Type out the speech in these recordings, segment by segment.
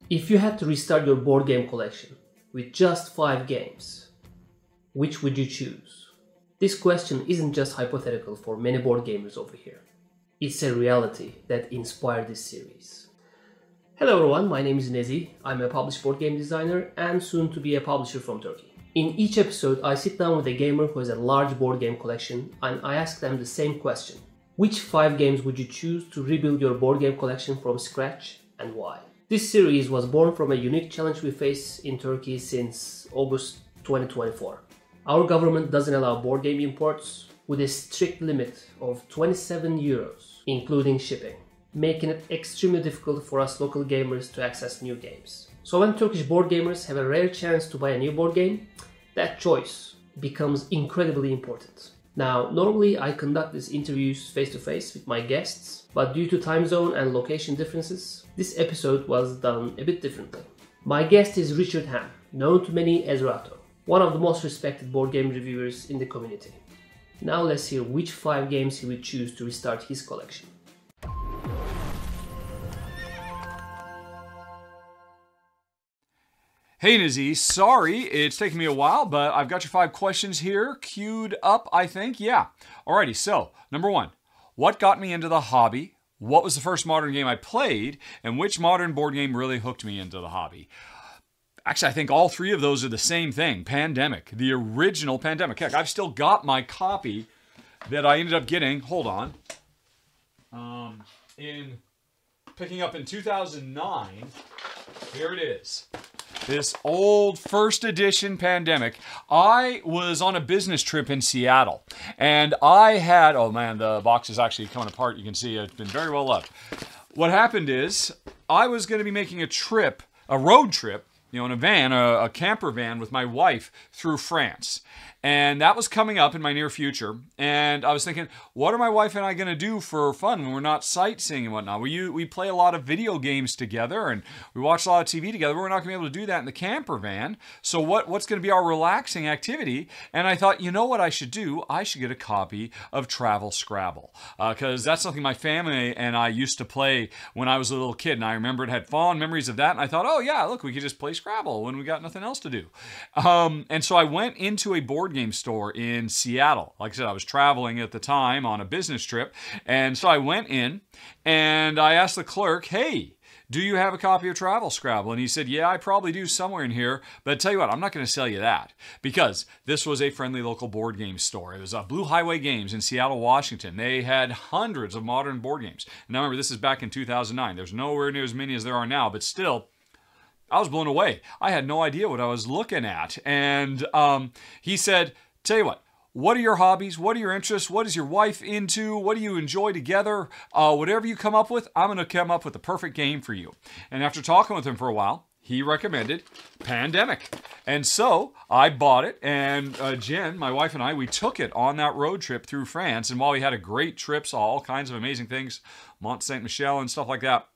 If you had to restart your board game collection with just 5 games, which would you choose? This question isn't just hypothetical for many board gamers over here. It's a reality that inspired this series. Hello everyone, my name is Nezi. I'm a published board game designer and soon to be a publisher from Turkey. In each episode, I sit down with a gamer who has a large board game collection and I ask them the same question. Which 5 games would you choose to rebuild your board game collection from scratch and why? This series was born from a unique challenge we face in Turkey since August 2024. Our government doesn't allow board game imports with a strict limit of 27 euros, including shipping, making it extremely difficult for us local gamers to access new games. So when Turkish board gamers have a rare chance to buy a new board game, that choice becomes incredibly important. Now, normally I conduct these interviews face-to-face with my guests, but due to time zone and location differences, this episode was done a bit differently. My guest is Richard Ham, known to many as Rahdo, one of the most respected board game reviewers in the community. Now let's hear which 5 games he would choose to restart his collection. Hey Nazi, sorry it's taken me a while, but I've got your 5 questions here queued up, I think. Yeah. Alrighty, so number 1, what got me into the hobby? What was the first modern game I played? And which modern board game really hooked me into the hobby? Actually, I think all 3 of those are the same thing. Pandemic, the original Pandemic. Heck, I've still got my copy that I ended up getting, hold on, picking up in 2009. Here it is. This old first edition Pandemic. I was on a business trip in Seattle and I had, oh man, the box is actually coming apart. You can see it's been very well loved. What happened is I was going to be making a trip, a road trip, in a van, a camper van with my wife through France. And that was coming up in my near future. And I was thinking, what are my wife and I going to do for fun when we're not sightseeing and whatnot? We play a lot of video games together and we watch a lot of TV together, but we're not going to be able to do that in the camper van. So what's going to be our relaxing activity? And I thought, you know what I should do? I should get a copy of Travel Scrabble. Because that's something my family and I used to play when I was a little kid. And I remember it had fond memories of that. And I thought, oh yeah, look, we could just play Scrabble when we got nothing else to do. And so I went into a board game store in Seattle. Like I said, I was traveling at the time on a business trip. And so I went in and I asked the clerk, hey, do you have a copy of Travel Scrabble? And he said, yeah, I probably do somewhere in here. But tell you what, I'm not going to sell you that because this was a friendly local board game store. It was Blue Highway Games in Seattle, Washington. They had hundreds of modern board games. Now remember, this is back in 2009. There's nowhere near as many as there are now, but still, I was blown away. I had no idea what I was looking at. And he said, tell you what are your hobbies? What are your interests? What is your wife into? What do you enjoy together? Whatever you come up with, I'm going to come up with the perfect game for you. And after talking with him for a while, he recommended Pandemic. And so I bought it, and Jen, my wife and I, we took it on that road trip through France. And while we had a great trip, saw all kinds of amazing things, Mont Saint-Michel and stuff like that,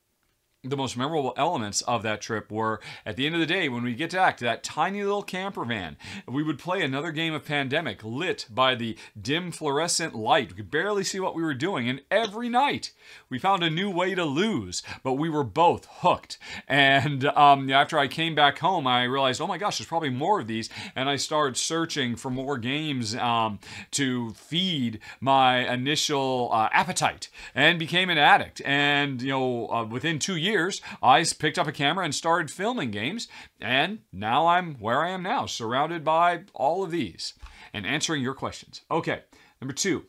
the most memorable elements of that trip were, at the end of the day, when we get back to that tiny little camper van, we would play another game of Pandemic lit by the dim fluorescent light. We could barely see what we were doing, and every night we found a new way to lose, but we were both hooked. And after I came back home, I realized, oh my gosh, there's probably more of these, and I started searching for more games to feed my initial appetite, and became an addict. And within 2 years, I picked up a camera and started filming games, and now I'm where I am now, surrounded by all of these and answering your questions. Okay, number 2,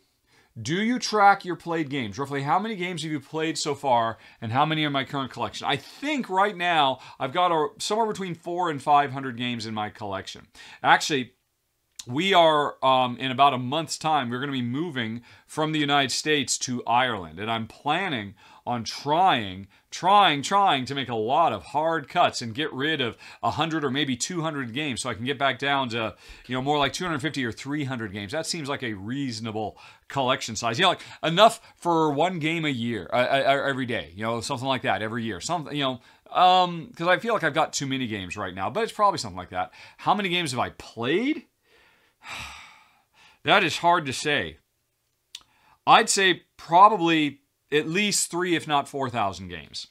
do you track your played games? Roughly how many games have you played so far, and how many are in my current collection? I think right now I've got somewhere between 400 and 500 games in my collection. Actually, we are, in about a month's time, we're going to be moving from the United States to Ireland. And I'm planning on trying to make a lot of hard cuts and get rid of 100 or maybe 200 games so I can get back down to, more like 250 or 300 games. That seems like a reasonable collection size. Like enough for 1 game a year, every day, something like that every year. Something, because I feel like I've got too many games right now, but it's probably something like that. How many games have I played? That is hard to say. I'd say probably at least 3, if not 4,000 games.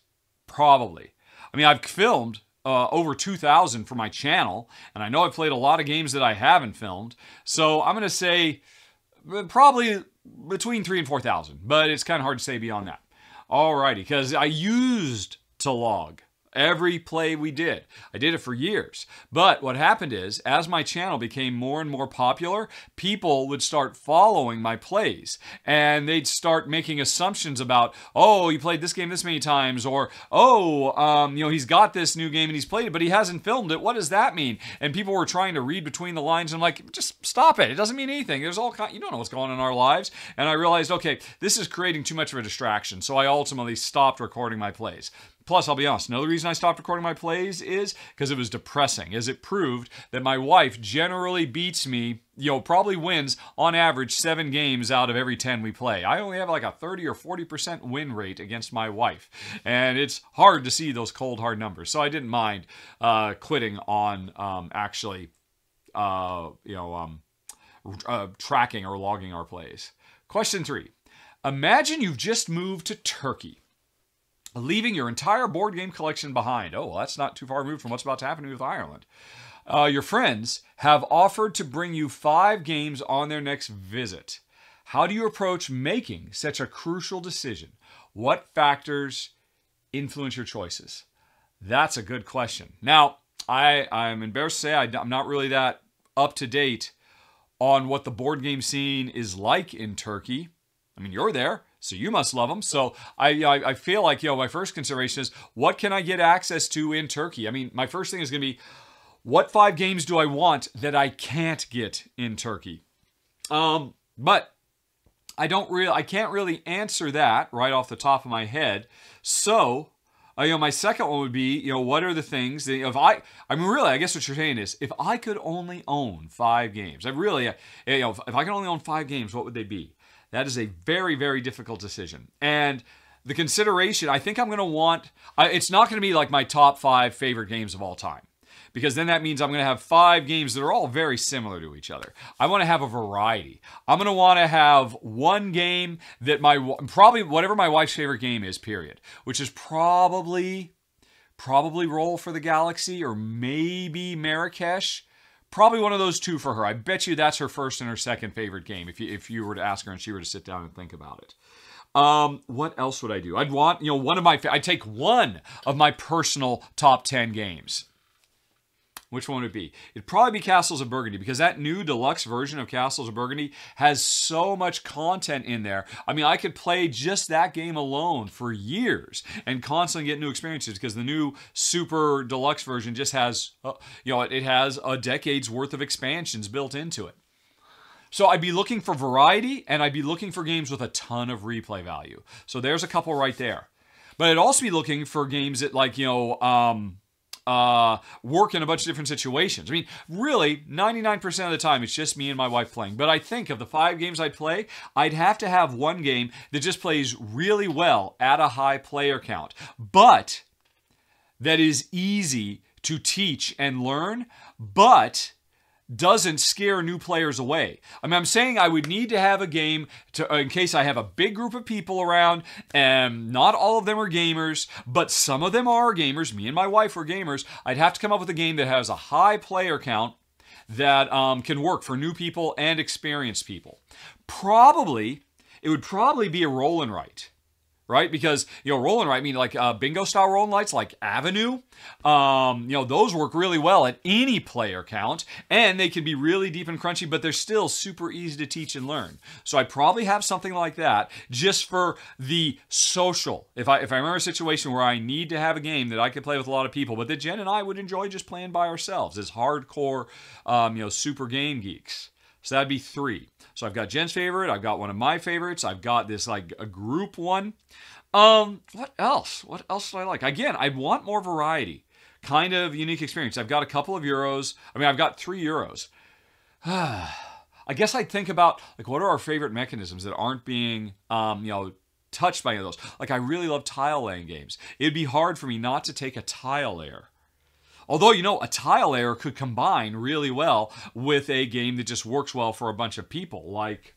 Probably. I mean, I've filmed over 2,000 for my channel, and I know I've played a lot of games that I haven't filmed. So I'm going to say probably between 3,000 and 4,000, but it's kind of hard to say beyond that. Alrighty, because I used to log every play we did. I did it for years. But what happened is, as my channel became more and more popular, people would start following my plays. And they'd start making assumptions about, oh, he played this game this many times, or, oh, he's got this new game and he's played it, but he hasn't filmed it. What does that mean? And people were trying to read between the lines. And I'm like, just stop it. It doesn't mean anything. There's all you don't know what's going on in our lives. And I realized, okay, this is creating too much of a distraction. So I ultimately stopped recording my plays. Plus, I'll be honest, another reason I stopped recording my plays is because it was depressing, as it proved that my wife generally beats me, probably wins on average 7 games out of every 10 we play. I only have like a 30 or 40% win rate against my wife, and it's hard to see those cold, hard numbers. So I didn't mind quitting on tracking or logging our plays. Question 3. Imagine you've just moved to Turkey, leaving your entire board game collection behind. Oh, well, that's not too far removed from what's about to happen with Ireland. Your friends have offered to bring you 5 games on their next visit. How do you approach making such a crucial decision? What factors influence your choices? That's a good question. Now, I'm embarrassed to say I'm not really that up to date on what the board game scene is like in Turkey. I mean, you're there, so you must love them. So I feel like, my first consideration is, what can I get access to in Turkey? I mean, my first thing is going to be, what 5 games do I want that I can't get in Turkey? But I can't really answer that right off the top of my head. So, my second one would be, what are the things that, I guess what you're saying is, if I could only own 5 games, if I could only own 5 games, what would they be? That is a very, very difficult decision. And the consideration, I think I'm going to want, it's not going to be like my top 5 favorite games of all time. Because then that means I'm going to have 5 games that are all very similar to each other. I want to have a variety. I'm going to want to have one game that probably whatever my wife's favorite game is, period. Which is probably Roll for the Galaxy or maybe Marrakesh. Probably one of those 2 for her. I bet you that's her first and her second favorite game if you were to ask her and she were to sit down and think about it. What else would I do? I'd want, I'd take one of my personal top 10 games. Which one would it be? It'd probably be Castles of Burgundy, because that new deluxe version of Castles of Burgundy has so much content in there. I mean, I could play just that game alone for years and constantly get new experiences, because the new super deluxe version just has, it has a decade's worth of expansions built into it. So I'd be looking for variety, and I'd be looking for games with a ton of replay value. So there's a couple right there. But I'd also be looking for games that, work in a bunch of different situations. I mean, really, 99% of the time, it's just me and my wife playing. But I think of the 5 games I'd play, I'd have to have one game that just plays really well at a high player count, but that is easy to teach and learn, but doesn't scare new players away. I mean, I'm saying I would need to have a game in case I have a big group of people around, and not all of them are gamers, but some of them are gamers. Me and my wife are gamers. I'd have to come up with a game that has a high player count that can work for new people and experienced people. It would probably be a roll and write. Right? Because, roll and write, like bingo style roll and writes like Avenue, those work really well at any player count, and they can be really deep and crunchy, but they're still super easy to teach and learn. So I probably have something like that just for the social. If I remember a situation where I need to have a game that I could play with a lot of people, but that Jen and I would enjoy just playing by ourselves as hardcore, super game geeks. So that'd be 3. So I've got Jen's favorite. I've got one of my favorites. I've got this a group one. What else? What else do I like? Again, I want more variety. Kind of unique experience. I've got a couple of Euros. I've got 3 Euros. I guess I'd think about, what are our favorite mechanisms that aren't being, touched by any of those? I really love tile laying games. It'd be hard for me not to take a tile layer. Although, a tile layer could combine really well with a game that just works well for a bunch of people, like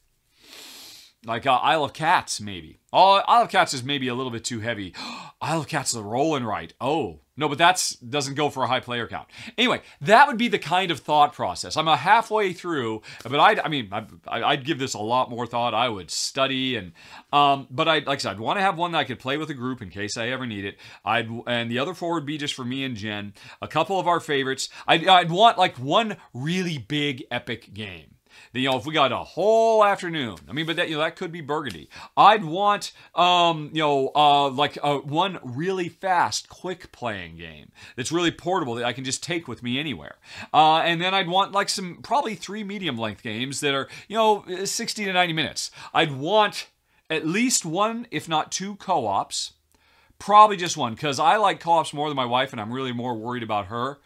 Like Isle of Cats, maybe. Oh, Isle of Cats is maybe a little bit too heavy. Isle of Cats is a roll and write. Oh, no, but that doesn't go for a high player count. Anyway, that would be the kind of thought process. I'm halfway through, but I'd give this a lot more thought. I would study but like I said, I'd want to have one that I could play with a group in case I ever need it. And the other four would be just for me and Jen. A couple of our favorites. I'd want like one really big epic game. If we got a whole afternoon, but that could be Burgundy. I'd want, one really fast, quick playing game that's really portable that I can just take with me anywhere. And then I'd want like probably 3 medium length games that are, 60 to 90 minutes. I'd want at least 1, if not 2 co-ops. Probably just 1, because I like co-ops more than my wife, and I'm really more worried about her.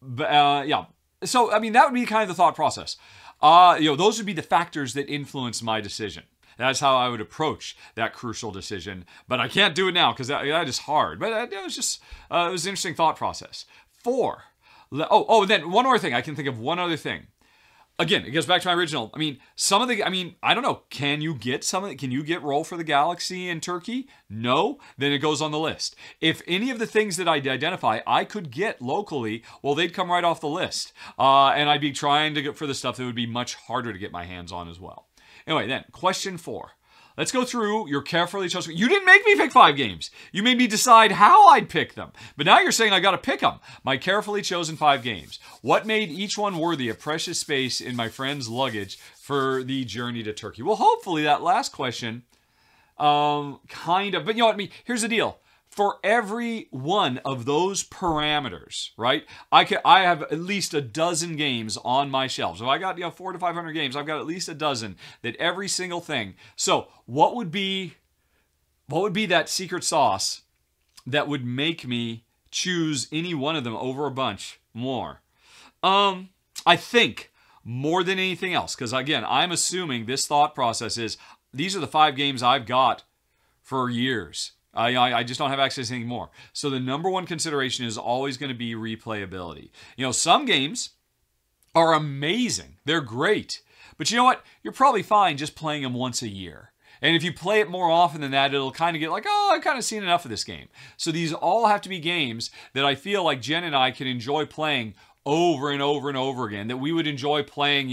Yeah. So, that would be kind of the thought process. Those would be the factors that influence my decision. That's how I would approach that crucial decision. But I can't do it now because that is hard. But it was just, it was an interesting thought process. 4. Then one more thing. I can think of one other thing. Again, it goes back to my original. Some of the, I don't know. Can you get Roll for the Galaxy in Turkey? No? Then it goes on the list. If any of the things that I identify I could get locally, well, they'd come right off the list. And I'd be trying to get for the stuff that would be much harder to get my hands on as well. Anyway, then, question 4. Let's go through your carefully chosen. You didn't make me pick 5 games. You made me decide how I'd pick them. But now you're saying I got to pick them. My carefully chosen 5 games. What made each one worthy of precious space in my friend's luggage for the journey to Turkey? Well, hopefully that last question, kind of. But you know what? Here's the deal. For every one of those parameters, right? I have at least a dozen games on my shelves. If I got 400 to 500 games, I've got at least a dozen. That every single thing. So what would be that secret sauce that would make me choose any one of them over a bunch more? I think more than anything else, because again, I'm assuming this thought process is these are the 5 games I've got for years. I just don't have access to anything more. So the number one consideration is always going to be replayability. Some games are amazing. They're great. But you know what? You're probably fine just playing them once a year. And if you play it more often than that, it'll kind of get like, oh, I've kind of seen enough of this game. So these all have to be games that I feel like Jen and I can enjoy playing over and over and over again. That we would enjoy playing,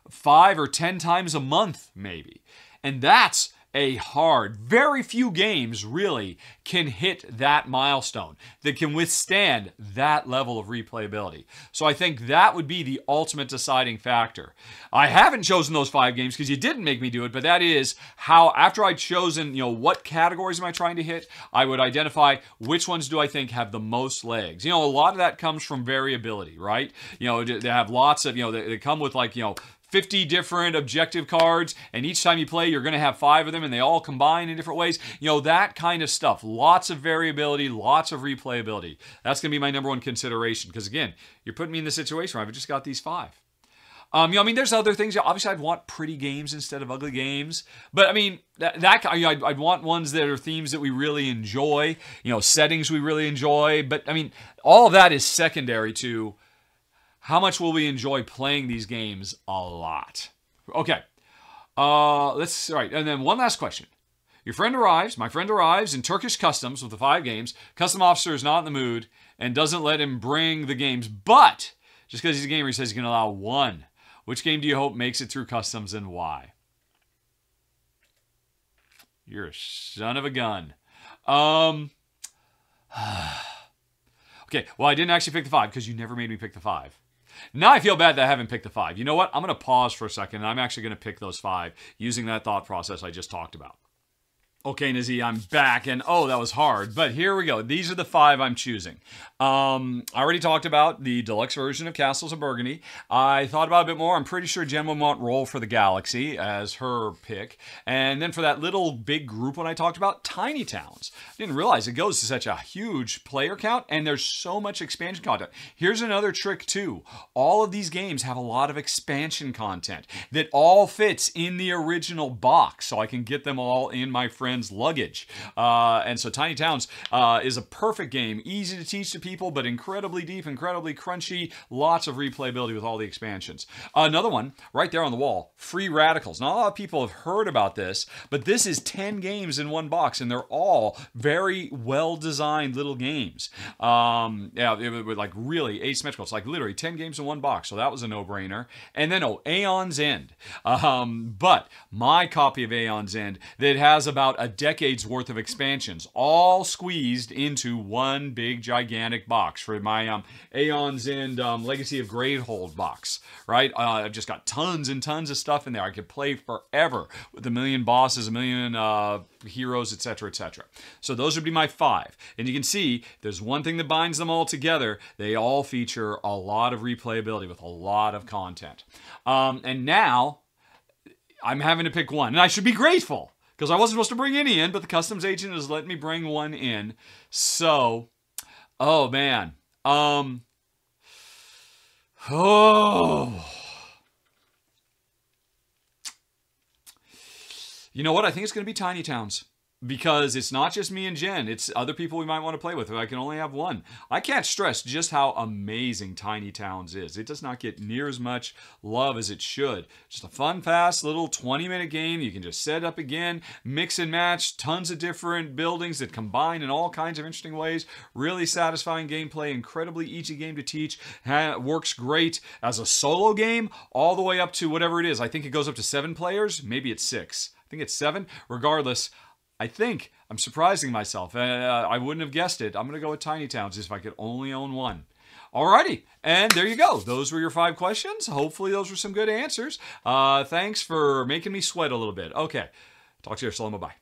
5 or 10 times a month, maybe. And that's very few games really can hit that milestone, that can withstand that level of replayability. So I think that would be the ultimate deciding factor. I haven't chosen those 5 games because you didn't make me do it, but that is how, after I'd chosen, what categories am I trying to hit, I would identify which ones do I think have the most legs. A lot of that comes from variability, right? They have lots of, they come with 50 different objective cards, and each time you play, you're going to have 5 of them, and they all combine in different ways. That kind of stuff. Lots of variability, lots of replayability. That's going to be my number one consideration, because again, you're putting me in the situation where I've just got these 5. There's other things. Obviously, I'd want pretty games instead of ugly games. But I'd want ones that are themes that we really enjoy, settings we really enjoy. But all of that is secondary to how much will we enjoy playing these games a lot? Okay. And then one last question. My friend arrives in Turkish customs with the 5 games. Custom officer is not in the mood and doesn't let him bring the games. But just because he's a gamer, he says he can allow 1. Which game do you hope makes it through customs and why? You're a son of a gun. Okay, well, I didn't actually pick the 5 because you never made me pick the 5. Now I feel bad that I haven't picked the 5. You know what? I'm going to pause for a second, and I'm actually going to pick those 5 using that thought process I just talked about. Okay, Nizzy, I'm back, and oh, that was hard. But here we go. These are the 5 I'm choosing. I already talked about the deluxe version of Castles of Burgundy. I thought about it a bit more. I'm pretty sure Jen will want Roll for the Galaxy as her pick. And then for that little big group one I talked about, Tiny Towns. I didn't realize it goes to such a huge player count, and there's so much expansion content. Here's another trick, too. All of these games have a lot of expansion content that all fits in the original box, so I can get them all in my friend friend's luggage. And so Tiny Towns is a perfect game. Easy to teach to people, but incredibly deep, incredibly crunchy. Lots of replayability with all the expansions. Another one, right there on the wall, Free Radicals. Not a lot of people have heard about this, but this is 10 games in one box, and they're all very well-designed little games. Yeah, it was like really asymmetrical. It's like literally 10 games in one box, so that was a no-brainer. And then, Aeon's End. But my copy of Aeon's End that has about a decade's worth of expansions, all squeezed into one big gigantic box for my Aeon's End Legacy of Gravehold box, right? I've just got tons and tons of stuff in there. I could play forever with a million bosses, a million heroes, etc., etc. So those would be my 5. And you can see there's one thing that binds them all together. They all feature a lot of replayability with a lot of content. And now I'm having to pick one. And I should be grateful because I wasn't supposed to bring any in, but the customs agent has let me bring one in. So, oh man. You know what? I think it's going to be Tiny Towns. Because it's not just me and Jen, it's other people we might want to play with. I can only have one. I can't stress just how amazing Tiny Towns is. It does not get near as much love as it should. Just a fun, fast little 20-minute game. You can just set up again, mix and match, tons of different buildings that combine in all kinds of interesting ways. Really satisfying gameplay, incredibly easy game to teach. Works great as a solo game all the way up to whatever it is. I think it goes up to 7 players. Maybe it's 6. I think it's 7. Regardless, I think I'm surprising myself. I wouldn't have guessed it. I'm going to go with Tiny Towns if I could only own one. Alrighty, and there you go. Those were your 5 questions. Hopefully those were some good answers. Thanks for making me sweat a little bit. Okay, talk to you soon. Bye-bye.